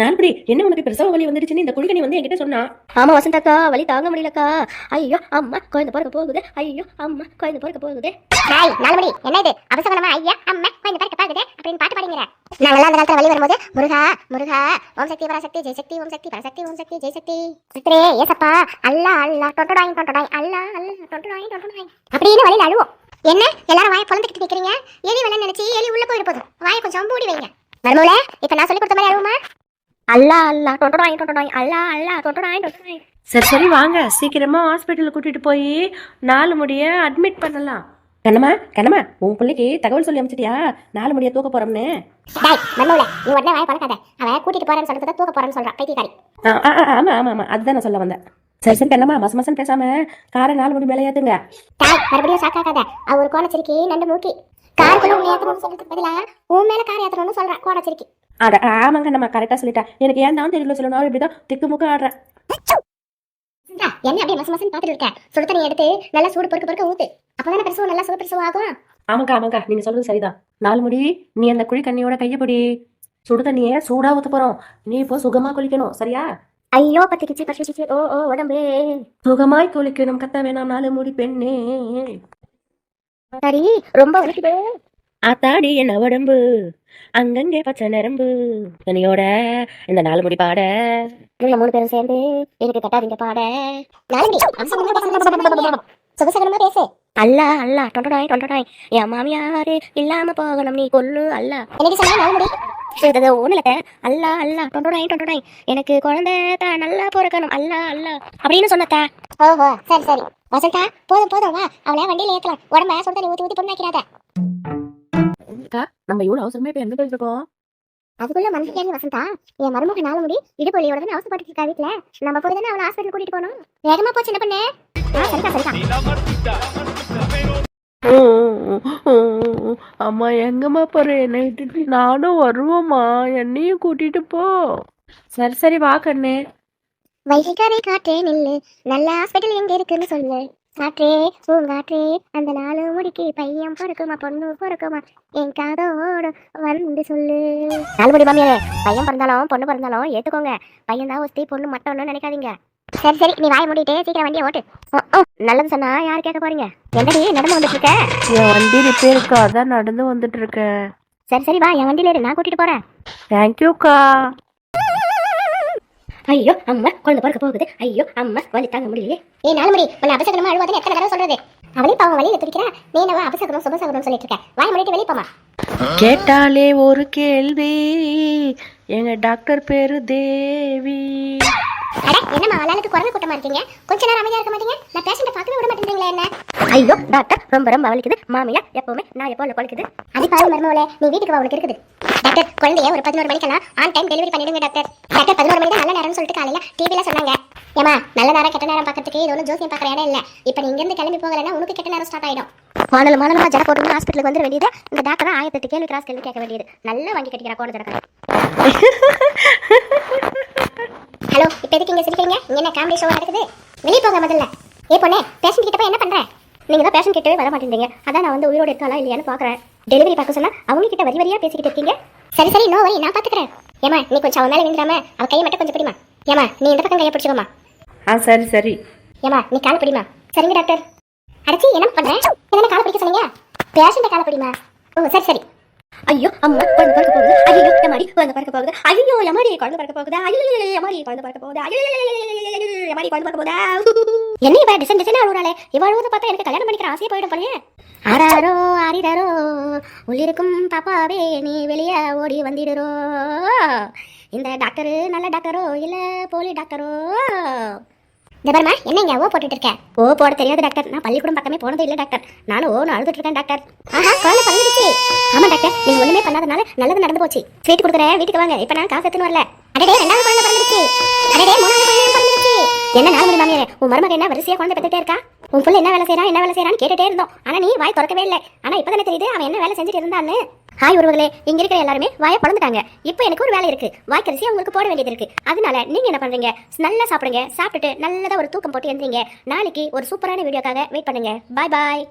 நான்குடி என்ன உனக்கு பிரசவ வலி வந்துடுச்சுன்னு இந்த குழிக்கணி வந்து என்கிட்ட சொன்னா. ஆமா வசந்தாக்கா, வலி தாங்க முடியலக்கா. ஐயோ அம்மா குழந்தை பிறக்க போகுது, ஐயோ அம்மா குழந்தை பிறக்க போகுது. ஹாய் நாலுமணி, என்ன இது அவசரமா ஐயா அம்மா குழந்தை பிறக்க போகுது அப்படின்னு பாட்டு பாடுங்க. நாங்கெல்லாம் அந்த காலத்துல வலி வரும்போது முருகா முருகா ஓம் சக்தி பராசக்தி ஜெயசக்தி ஓம் சக்தி பராசக்தி ஓம் சக்தி ஜெயசக்தி சித்ரே ஏசப்பா அல்லா அல்லா டொட்டடாய் அல்லா அல்லா டொட்டடாய் அப்படின்னு வலியில அழுவோம். என்ன எல்லாரும் வாயை பொழந்துக்கிட்டு நிக்கிறீங்க? எலி வேலை நினைச்சு எலி உள்ள போயிட போதும். வாயை கொஞ்சம் மூடி வைங்க. மருமூல இப்ப நான் சொல்லி கொடுத்த மாதிரி அழுவுமா? அல்லா அல்லா டொட்டடாய் அல்லா அல்லா டொட்டடாய். சரி சரி வாங்க, சீக்கிரமா ஹாஸ்பிட்டலுக்கு கூட்டிட்டு போய் 4 முடிய அட்மிட் பண்ணலாம். கண்ணம்மா உன் பிள்ளைக்கு தகவல் சொல்லி அனுப்பிச்சிட்டியா 4 முடிய தூக்க போறோம்னு? டேய் மருமூல, நீ உடனே வாயை பழக்காத. அவன் கூட்டிட்டு போறேன்னு சொல்றத தூக்க போறேன்னு சொல்றான் பைத்தியக்காரி. ஆமா அதுதான் நான் சொல்ல வந்தேன். சரி கண்ணம்மா, மசம் பேசாம காரை 4 முடி மேலே ஏத்துங்க. தாய் மறுபடியும் சாக்காக்காத. அவ ஒரு கோணச்சிரிக்கி நண்டு மூக்கி காருக்குள்ள உள்ள ஏத்தணும்னு சொல்றதுக்கு பதிலா உன் மேல கார் ஏத்தணும்னு சொல்றான் கோணச்சிரிக்கி. ஆமாங்க நம்ம கரெக்டா சொல்லிட்டா. எனக்கு ஏன் தான் தெரியல சொல்லணும், இப்படிதான் திக்கு முக்க ஆடுறேன். என்ன அப்படியே மசம் பாத்துட்டு இருக்க? சுடு தண்ணி எடுத்து நல்லா சூடு பொறுக்க ஊத்து. அப்பதானே பிரசவம் நல்லா சுடு பிரசவம் ஆகும். ஆமாக்கா நீங்க சொல்றது சரிதான். 4 முடி நீ அந்த குழி கண்ணியோட கையப்படி சுடு தண்ணிய சூடா ஊத்த போறோம். நீ இப்போ சுகமா குளிக்கணும், சரியா? ஐயோ பத்திக்கிச்சு ஓ உடம்பு சுகமாய் குளிக்கணும், கத்த வேணாம் 4 முடி பெண்ணே. சரி ரொம்ப வலிக்குது. ஆத்தாடி என்ன உடம்பு அங்கங்கே பச்சை நரம்பு தனியோட இந்த 4 முடி பாட. நீங்க 3 பேரும் சேர்ந்து எனக்கு கட்டாதீங்க பாட. சுபசகரமா பேசு. அல்லா அல்லா டொண்டடாய் என் மாமியாரு இல்லாம போகணும் நீ கொல்லு அல்லா. எனக்கு சொன்னா நாலு முடி ஒண்ணுல அல்லா அல்லா டொண்டடாய் எனக்கு குழந்தை நல்லா பிறக்கணும் அல்லா அல்லா அப்படின்னு சொன்னத்தா. ஓஹோ சரி வசந்தா, போதும் வா, அவளை வண்டியில ஏத்தலாம். உடம்ப சுடு தண்ணி ஊத்தி பொண்ணாக்கிறாத. நம்ம இவ்வளவு அவசரமே இப்ப எங்க போயிட்டு இருக்கோம்? அதுக்குள்ள மனசுக்கு வசந்தா, என் மருமக 4 முடி இடுப்பொலியோட தான் அவசரப்பட்டு இருக்கா வீட்டுல. நம்ம போய் தானே அவளை ஹாஸ்பிட்டல் கூட்டிட்டு போனோம். வேகமா போச்சு என்ன பண்ணு? அம்மா எங்கம்மா போற? என்னை விட்டுட்டு நானும் வருவோம்மா, என்னையும் கூட்டிட்டு போ. சரி வா கண்ணே. வைகைக்காரை காற்றே நில்லு, நல்ல ஹாஸ்பிட்டல் எங்க இருக்குன்னு சொல்லு. காற்றே பூங்காற்றே அந்த 4 முடிக்கு பையன் பிறக்குமா பொண்ணு பிறக்குமா என் காதோடு வந்து சொல்லு. 4 முடி மாமியாரே, பையன் பிறந்தாலும் பொண்ணு பிறந்தாலும் ஏத்துக்கோங்க. பையன் தான் ஒஸ்தி, பொண்ணு மட்டும் ஒன்றும் நினைக்காதீங்க. சரி நீ வாய் மூடிட்டு சீக்கிரம் வண்டியை ஓட்டு. நல்லது சொன்னா யாரு கேட்க போறீங்க? என்னடி நடந்து வந்துட்டு இருக்க? என் வண்டி ரிப்பேர் இருக்கா, அதான் நடந்து வந்துட்டு இருக்கேன். சரி வா, என் வண்டியில நான் கூட்டிட்டு போறேன். தேங்க்யூக்கா. ஐயோ அம்மா குழந்தை பிறக்க போகுது, ஐயோ அம்மா வலி தாங்க முடியலையே. 4 முடி உன்னை அபசகனமா அழுவாதுன்னு எத்தனை தடவை சொல்றது? அவளே பாவம் வழியில துடிக்கிறா, நீ என்னவா அபசகனம் சுபசகனம் சொல்லிட்டு இருக்க? வாய் மூடிட்டு வெளியே போமா. கேட்டாலே ஒரு கேள்வி, எங்க டாக்டர் பேரு தேவி. அட என்னம்மா ஆளாளுக்கு குரல் கூட்டமா இருக்கீங்க? கொஞ்ச நேரம் அமைதியா இருக்க மாட்டீங்க? நான் பேஷண்ட பார்க்கவே விட மாட்டேங்கிறீங்களா என்ன? ஐயோ டாக்டர் ரொம்ப வலிக்குது. மாமியா எப்பவுமே நான் எப்போ பழிக்குது. அது பாரு மருமவளே, நீ வீட்டுக்கு வா, உனக்கு இருக்குது. டாக்டர் குழந்தைய ஒரு 11 மணிக்கெல்லாம் ஆன் டைம் டெலிவரி பண்ணிடுங்க டாக்டர். 11 மணி தான் நல்ல நேரம்னு சொல்லிட்டு காலையில டிவில சொன்னாங்க. ஏமா நல்ல நேரம் கெட்ட நேரம் பார்க்கறதுக்கு இது ஒன்றும் ஜோசியம் பார்க்குற இடம் இல்லை. இப்போ நீ இங்கேருந்து கிளம்பி போகலைன்னா உனக்கு கெட்ட நேரம் ஸ்டார்ட் ஆயிடும். மாநிலமா ஜட போட்டு ஹாஸ்பிட்டலுக்கு வந்துட வேண்டியது. இந்த டாக்டர் 1008 கேள்வி கிராஸ் கேள்வி கேட்க வேண்டியது. நல்லா வாங்கி கட்டிக்கிறா கோண ஜடக்கார. ஹலோ, இப்போ எதுக்கு இங்கே சிரிக்கிறீங்க? இங்கே என்ன காமெடி ஷோ நடக்குது? வெளியே போங்க முதல்ல. ஏ பொண்ணே, பேஷண்ட் கிட்ட போய் என்ன பண்ற? நீங்க தான் பேஷண்ட் கிட்டவே வர மாட்டேங்கிறீங்க. அதான் நான் வந்து உயிரோடு இருக்காளா இல்லையான்னு பாக்குறேன். டெலிவரி பார்க்க சொன்னா அவங்க கிட்ட வரியா பேசிக்கிட்டு இருக்கீங்க. சரி நோ வரி, நான் பாத்துக்கிறேன். ஏமா நீ கொஞ்சம் அவன் மேல விழுந்துடாம அவ கையை மட்டும் கொஞ்சம் பிடிமா. ஏமா நீ இந்த பக்கம் கையை பிடிச்சிக்கோமா. சரி ஏமா நீ கால் பிடிமா. சரிங்க டாக்டர். அடச்சி என்ன பண்றேன்? என்ன கால் பிடிக்க சொன்னீங்க? பேஷண்ட கால் பிடிமா. ஓ சரி. ஐயோ அம்மா குழந்தை பிறக்க போகுது, ஐயோ எமாடி குழந்தை பிறக்க போகுது, ஐயோ எமாடி குழந்தை பிறக்க போகுது, ஐயோ எமாடி குழந்தை பிறக்க போகுது, ஐயோ எமாடி குழந்தை பிறக்க போகுது. என்ன இவ டிசைன் அழுறாளே? இவ அழுவதை பார்த்தா எனக்கு கல்யாணம் பண்ணிக்கிற ஆசையே போயிடும் போலயே. ஆராரோ ஆரிரோ உள்ளிருக்கும் பாப்பாவே நீ வெளியே ஓடி வந்திடுறோ. இந்த டாக்டரு நல்ல டாக்டரோ இல்ல போலி டாக்டரோ? ஜபர்மா என்னங்க ஓ போட்டுட்டு இருக்க? ஓ போட தெரியாது டாக்டர். நான் பள்ளிக்கூடம் பக்கமே போனதே இல்லை டாக்டர். நானும் ஓன்னு அழுதுட்டு இருக்கேன் டாக்டர். ஆஹா குழந்தை பிறந்துச்சு. ஆமா டாக்டர், நீங்க ஒண்ணுமே பண்ணாதனால நல்லது நடந்து போச்சு. ஸ்வீட் கொடுக்குறேன், வீட்டுக்கு வாங்க. இப்ப நான் காசு எடுத்துன்னு வரல. அடடே 2வது குழந்தை பிறந்துச்சு. அடடே 3வது குழந்தை பிறந்துச்சு. என்ன 4 மணி மாமியாரே, உன் மருமக என்ன வரிசையா குழந்தை பெற்றுட்டே இருக்கா? உன் புள்ள என்ன வேலை செய்யறான்னு கேட்டுட்டே இருந்தோம். ஆனா நீ வாய் திறக்கவே இல்லை. ஆனா இப்பதானே தெரியுது அவன் என்ன வேலை செஞ்சுட்டு இருந்தான்னு. ஹாய் உறவுகளே, இங்க இருக்கிற எல்லாருமே வாயை பழந்துட்டாங்க. இப்போ எனக்கு ஒரு வேலை இருக்கு. வாய்க்கரிசி உங்களுக்கு போட வேண்டியது இருக்கு. அதனால நீங்க என்ன பண்றீங்க? நல்லா சாப்பிடுங்க. சாப்பிட்டுட்டு நல்லதா ஒரு தூக்கம் போட்டு எழுந்திரீங்க. நாளைக்கு ஒரு சூப்பரான வீடியோக்காக வெயிட் பண்ணுங்க. பாய் பாய்.